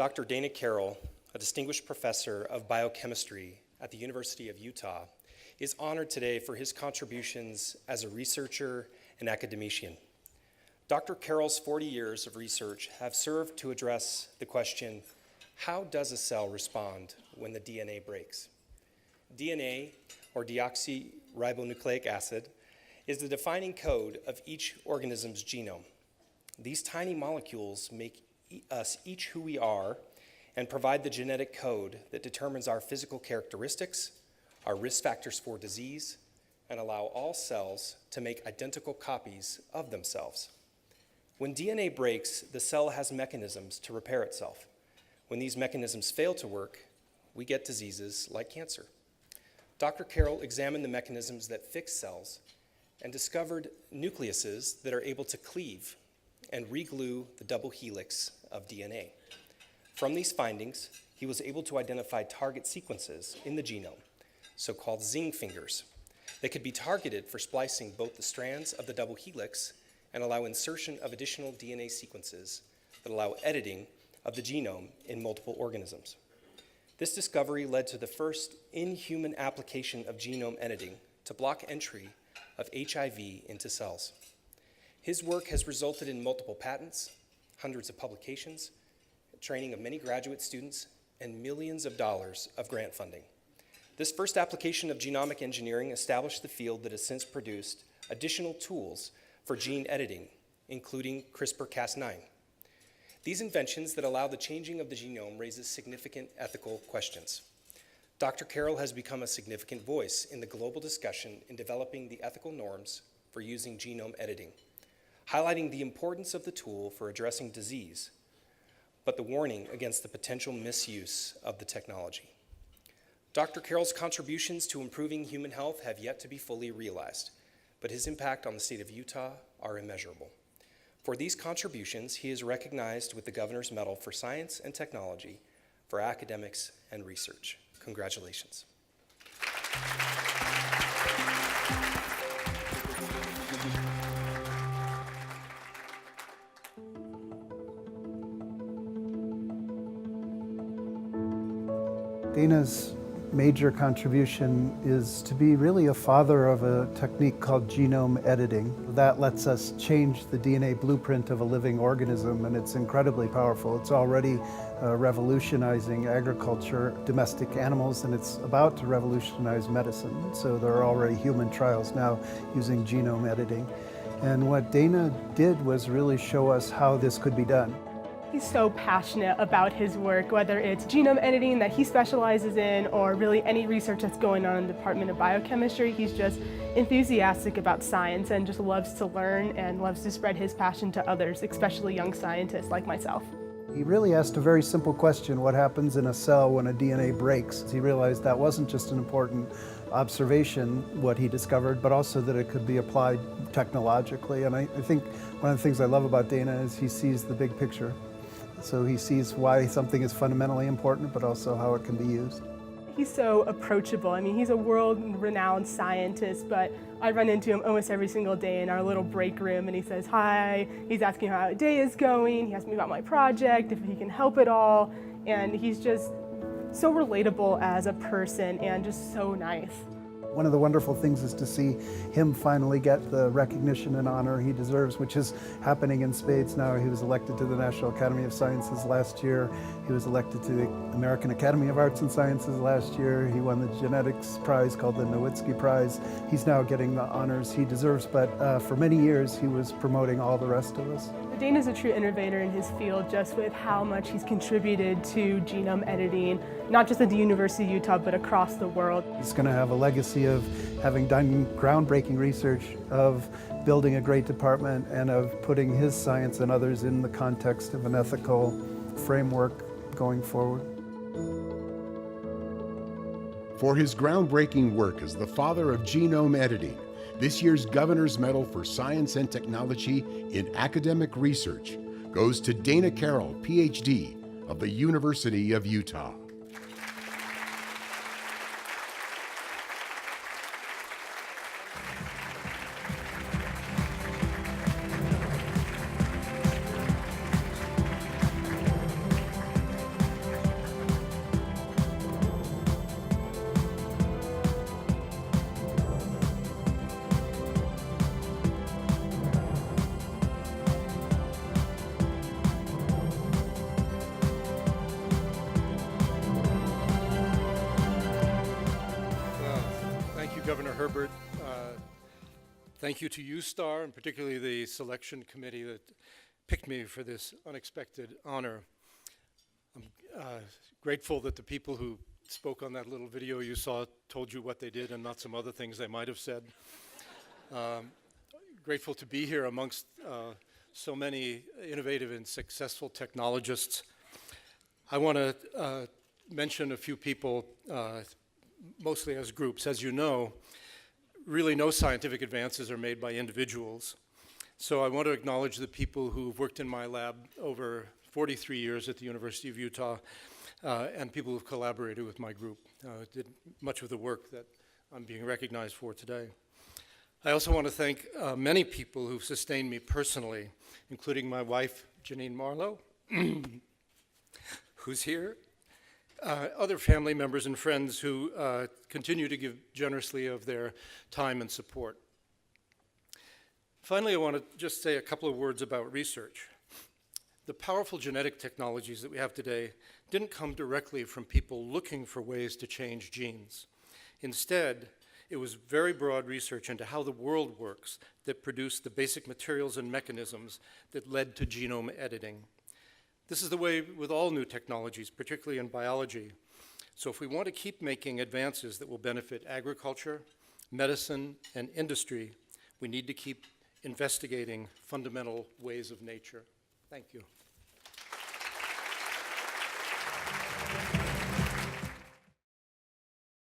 Dr. Dana Carroll, a distinguished professor of biochemistry at the University of Utah, is honored today for his contributions as a researcher and academician. Dr. Carroll's 40 years of research have served to address the question, how does a cell respond when the DNA breaks? DNA, or deoxyribonucleic acid, is the defining code of each organism's genome. These tiny molecules make us each who we are and provide the genetic code that determines our physical characteristics, our risk factors for disease, and allow all cells to make identical copies of themselves. When DNA breaks, the cell has mechanisms to repair itself. When these mechanisms fail to work, we get diseases like cancer. Dr. Carroll examined the mechanisms that fix cells and discovered nucleuses that are able to cleave and reglue the double helix of DNA. From these findings, he was able to identify target sequences in the genome, so-called zinc fingers, that could be targeted for splicing both the strands of the double helix and allow insertion of additional DNA sequences that allow editing of the genome in multiple organisms. This discovery led to the first in-human application of genome editing to block entry of HIV into cells. His work has resulted in multiple patents, hundreds of publications, training of many graduate students, and millions of dollars of grant funding. This first application of genomic engineering established the field that has since produced additional tools for gene editing, including CRISPR-Cas9. These inventions that allow the changing of the genome raises significant ethical questions. Dr. Carroll has become a significant voice in the global discussion in developing the ethical norms for using genome editing, highlighting the importance of the tool for addressing disease, but the warning against the potential misuse of the technology. Dr. Carroll's contributions to improving human health have yet to be fully realized, but his impact on the state of Utah are immeasurable. For these contributions, he is recognized with the Governor's Medal for Science and Technology for academics and research. Congratulations. Dana's major contribution is to be really a father of a technique called genome editing. That lets us change the DNA blueprint of a living organism, and it's incredibly powerful. It's already revolutionizing agriculture, domestic animals, and it's about to revolutionize medicine. So there are already human trials now using genome editing. And what Dana did was really show us how this could be done. He's so passionate about his work, whether it's genome editing that he specializes in or really any research that's going on in the Department of Biochemistry. He's just enthusiastic about science and just loves to learn and loves to spread his passion to others, especially young scientists like myself. He really asked a very simple question: what happens in a cell when a DNA breaks? He realized that wasn't just an important observation, what he discovered, but also that it could be applied technologically. And I think one of the things I love about Dana is he sees the big picture. So he sees why something is fundamentally important, but also how it can be used. He's so approachable. I mean, he's a world-renowned scientist, but I run into him almost every single day in our little break room, and he says hi. He's asking how a day is going. He asks me about my project, if he can help at all. And he's just so relatable as a person and just so nice. One of the wonderful things is to see him finally get the recognition and honor he deserves, which is happening in spades now. He was elected to the National Academy of Sciences last year. He was elected to the American Academy of Arts and Sciences last year. He won the genetics prize called the Nowitzki Prize. He's now getting the honors he deserves, but for many years he was promoting all the rest of us. Dana's a true innovator in his field just with how much he's contributed to genome editing, not just at the University of Utah, but across the world. He's going to have a legacy of having done groundbreaking research, of building a great department, and of putting his science and others in the context of an ethical framework going forward. For his groundbreaking work as the father of genome editing, this year's Governor's Medal for Science and Technology in Academic Research goes to Dana Carroll, Ph.D. of the University of Utah. you, Governor Herbert. Thank you to USTAR, and particularly the selection committee that picked me for this unexpected honor. I'm grateful that the people who spoke on that little video you saw told you what they did and not some other things they might have said. Grateful to be here amongst so many innovative and successful technologists. I want to mention a few people, mostly as groups. As you know, really no scientific advances are made by individuals. So I want to acknowledge the people who've worked in my lab over 43 years at the University of Utah, and people who've collaborated with my group, did much of the work that I'm being recognized for today. I also want to thank many people who've sustained me personally, including my wife, Janine Marlowe, who's here, other family members and friends who continue to give generously of their time and support. Finally, I want to just say a couple of words about research. The powerful genetic technologies that we have today didn't come directly from people looking for ways to change genes. Instead, it was very broad research into how the world works that produced the basic materials and mechanisms that led to genome editing. This is the way with all new technologies, particularly in biology. So if we want to keep making advances that will benefit agriculture, medicine, and industry, we need to keep investigating fundamental ways of nature. Thank you.